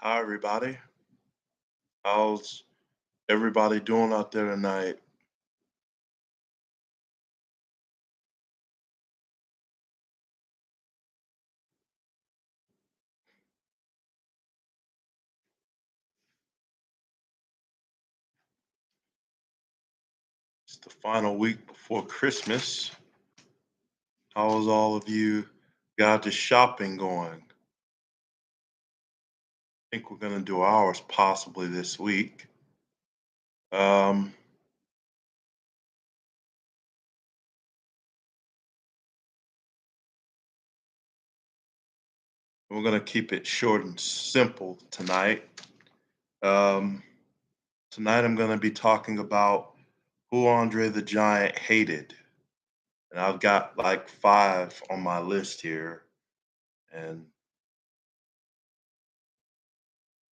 Hi, everybody. How's everybody doing out there tonight? It's the final week before Christmas. How's all of you got the shopping going? I think we're going to do ours possibly this week. Um, we're going to keep it short and simple tonight. Um, Tonight, I'm going to be talking about who Andre the Giant hated. And I've got like five on my list here. And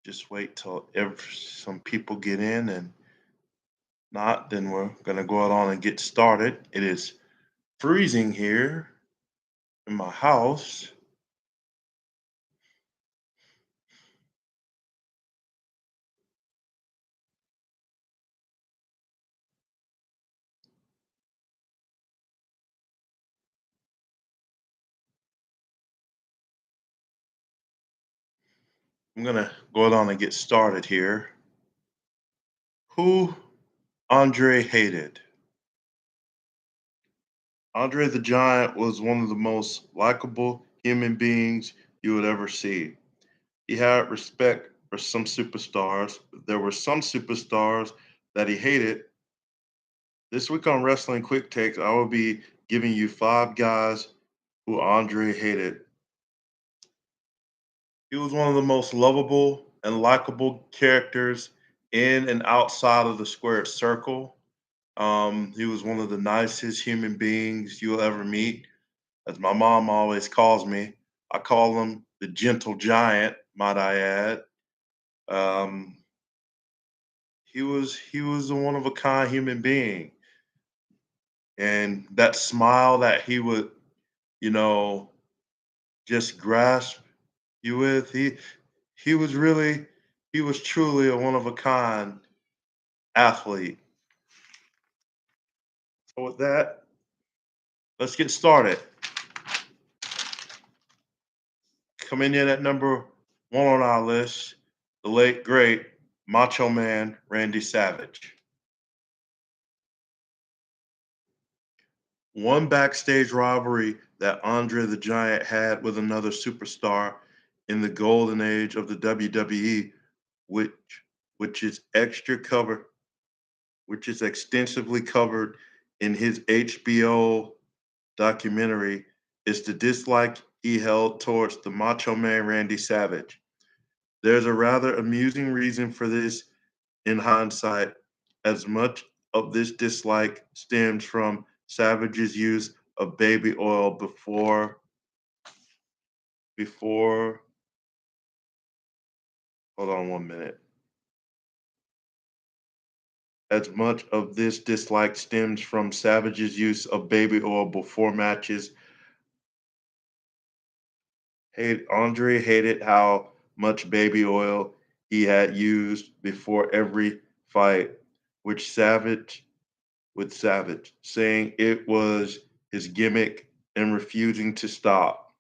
just wait till some people get in, and not, then we're gonna go out on and get started. It is freezing here in my house. I'm gonna go out on and get started here. Who Andre hated? Andre the Giant was one of the most likable human beings you would ever see. He had respect for some superstars. There were some superstars that he hated. This week on Wrestling Quick Takes, I will be giving you five guys who Andre hated. He was one of the most lovable and likable characters in and outside of the squared circle. He was one of the nicest human beings you'll ever meet. As my mom always calls me, I call him the gentle giant, might I add. Um, he was a one of a kind human being. And that smile that he would, you know, just grasp you with, he was really he was truly a one of a kind athlete. So with that, let's get started. Coming in at number one on our list, the late great Macho Man Randy Savage. One backstage rivalry that Andre the Giant had with another superstar in the golden age of the WWE, which which is extra cover, which is extensively covered in his HBO documentary, is the dislike he held towards the Macho Man Randy Savage. There's a rather amusing reason for this in hindsight, as much of this dislike stems from Savage's use of baby oil before hold on one minute. As much of this dislike stems from Savage's use of baby oil before matches. Andre hated how much baby oil he had used before every fight, which Savage, saying it was his gimmick and refusing to stop.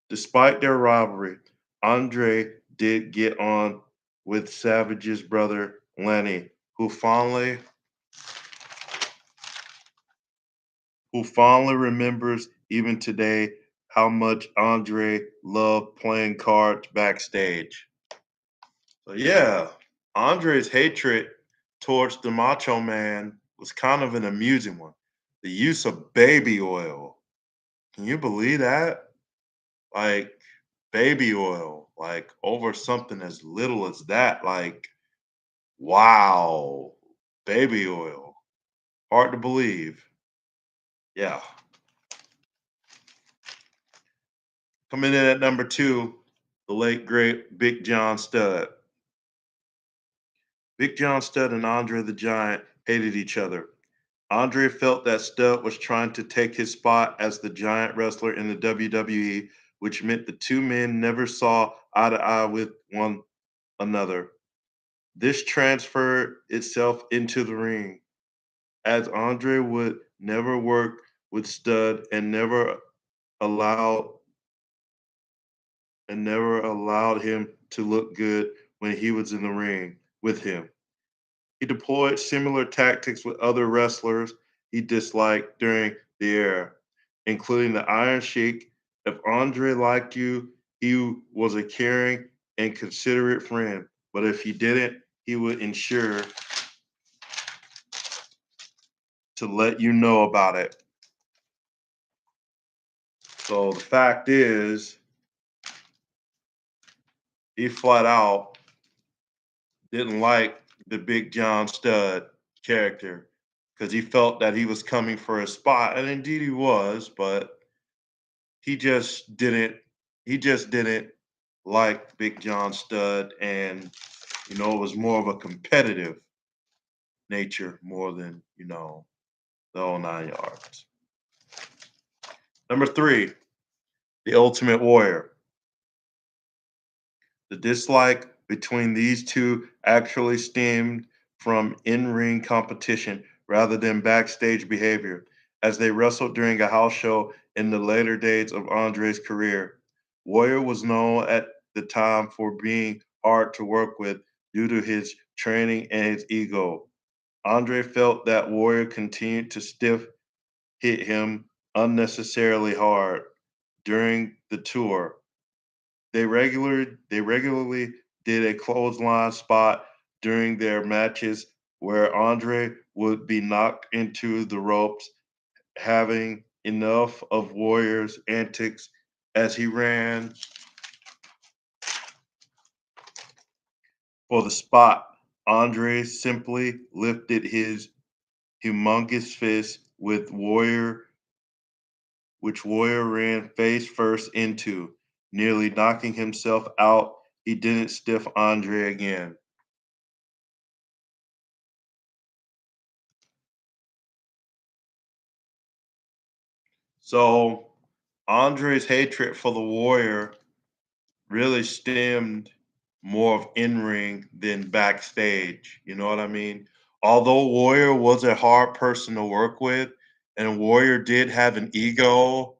Despite their rivalry, Andre did get on with Savage's brother Lenny, who fondly remembers even today how much Andre loved playing cards backstage. So yeah, Andre's hatred towards the Macho Man was kind of an amusing one. The use of baby oil. Can you believe that? Like baby oil, like over something as little as that. Like, wow, baby oil. Hard to believe. Yeah. Coming in at number two, the late great Big John Studd. Big John Studd and Andre the Giant hated each other. Andre felt that Studd was trying to take his spot as the giant wrestler in the WWE, which meant the two men never saw eye to eye with one. another. This transferred itself into the ring, as Andre would never work with Stud allowed and never allowed him to look good when he was in the ring with him. He deployed similar tactics with other wrestlers he disliked during the era, including the Iron Sheik. If Andre liked you, he was a caring and considerate friend. But if he didn't, he would ensure to let you know about it. So the fact is, he flat out didn't like the Big John Stud character because he felt that he was coming for a spot, and indeed he was, but he just didn't he just didn't like Big John Stud, and it was more of a competitive nature more than the whole 9 yards. Number three, the Ultimate Warrior. The dislike between these two actually stemmed from in-ring competition rather than backstage behavior, as they wrestled during a house show in the later days of Andre's career. Warrior was known at the time for being hard to work with due to his training and his ego. Andre felt that Warrior continued to stiff hit him unnecessarily hard during the tour. They regularly did a clothesline spot during their matches where Andre would be knocked into the ropes, having enough of Warrior's antics as he ran for the spot. Andre simply lifted his humongous fist which Warrior ran face first into, nearly knocking himself out. He didn't stiff Andre again. So Andre's hatred for the Warrior really stemmed more of in ring than backstage. You know what I mean? Although Warrior was a hard person to work with, and Warrior did have an ego,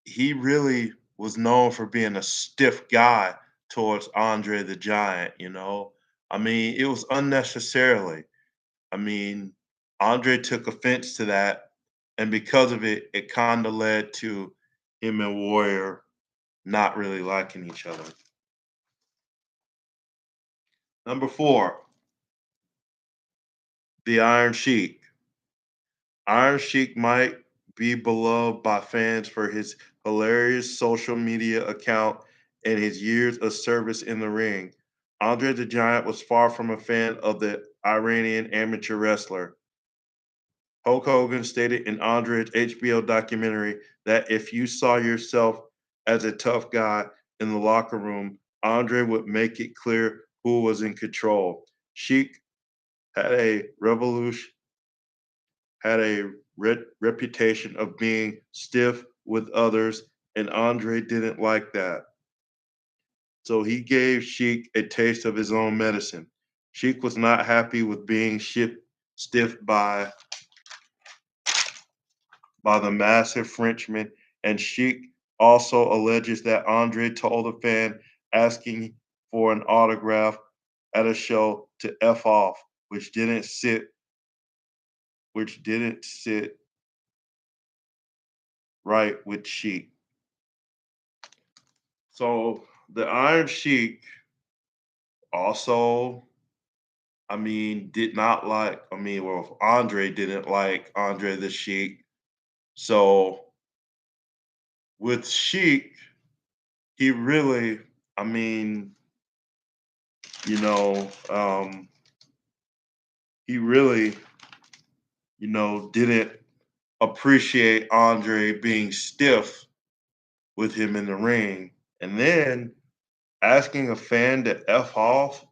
he really was known for being a stiff guy towards Andre the Giant. I mean, it was unnecessarily. I mean, Andre took offense to that, and because of it, it kind of led to him and Warrior not really liking each other. Number four, the Iron Sheik. Iron Sheik might be beloved by fans for his hilarious social media account and his years of service in the ring. Andre the Giant was far from a fan of the Iranian amateur wrestler. Hulk Hogan stated in Andre's HBO documentary that if you saw yourself as a tough guy in the locker room, Andre would make it clear who was in control. Sheik had a revolution had a reputation of being stiff with others, and Andre didn't like that. So he gave Sheik a taste of his own medicine. Sheik was not happy with being stiff by the massive Frenchman, and Sheik also alleges that Andre told a fan asking for an autograph at a show to F off, which didn't sit right with Sheik. So the Iron Sheik also, did not like, well, Andre didn't like Andre the Sheik. So with Sheik, he really, I mean, you know, he really, didn't appreciate Andre being stiff with him in the ring. And then asking a fan to F off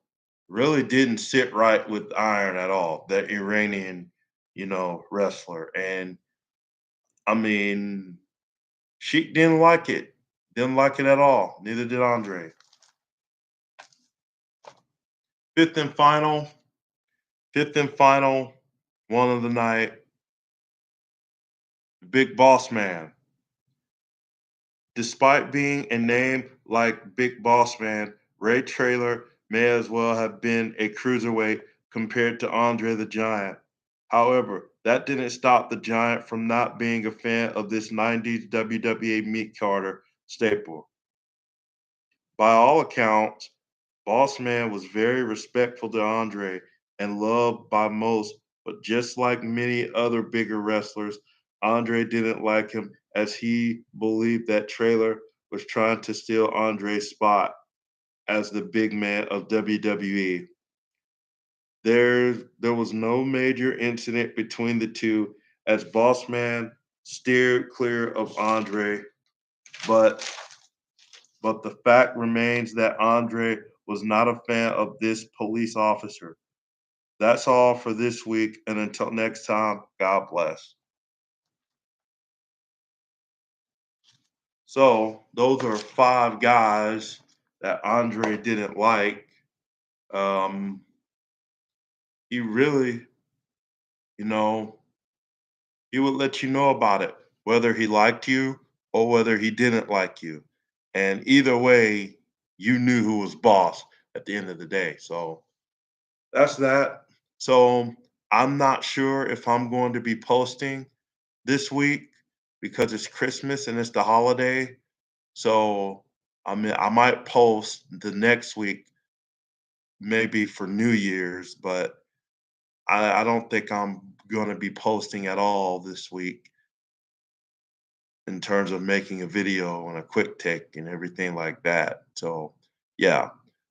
really didn't sit right with Iron at all, that Iranian, wrestler. And I mean, Sheik didn't like it. Didn't like it at all. Neither did Andre. Fifth and final, fifth and final one of the night, Big Boss Man. Despite being a name like Big Boss Man, Ray Traylor may as well have been a cruiserweight compared to Andre the Giant. However, that didn't stop the Giant from not being a fan of this 90s WWE meat Carter staple. By all accounts, Boss Man was very respectful to Andre and loved by most, but just like many other bigger wrestlers, Andre didn't like him as he believed that Trailer was trying to steal Andre's spot as the big man of WWE. There was no major incident between the two as Boss Man steered clear of Andre, but the fact remains that Andre was not a fan of this police officer. That's all for this week, and until next time, God bless. So, those are 5 guys that Andre didn't like. Um, he really, you know, he would let you know about it, whether he liked you or whether he didn't like you. And either way, you knew who was boss at the end of the day. So, that's that. So, I'm not sure if I'm going to be posting this week because it's Christmas and it's the holiday. So, I might post the next week, maybe for New Year's, but I don't think I'm gonna be posting at all this week in terms of making a video and a quick take and everything like that. So, yeah.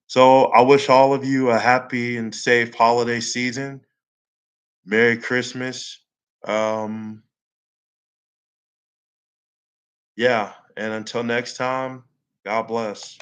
So, I wish all of you a happy and safe holiday season. Merry Christmas. Um, yeah, and until next time, God bless.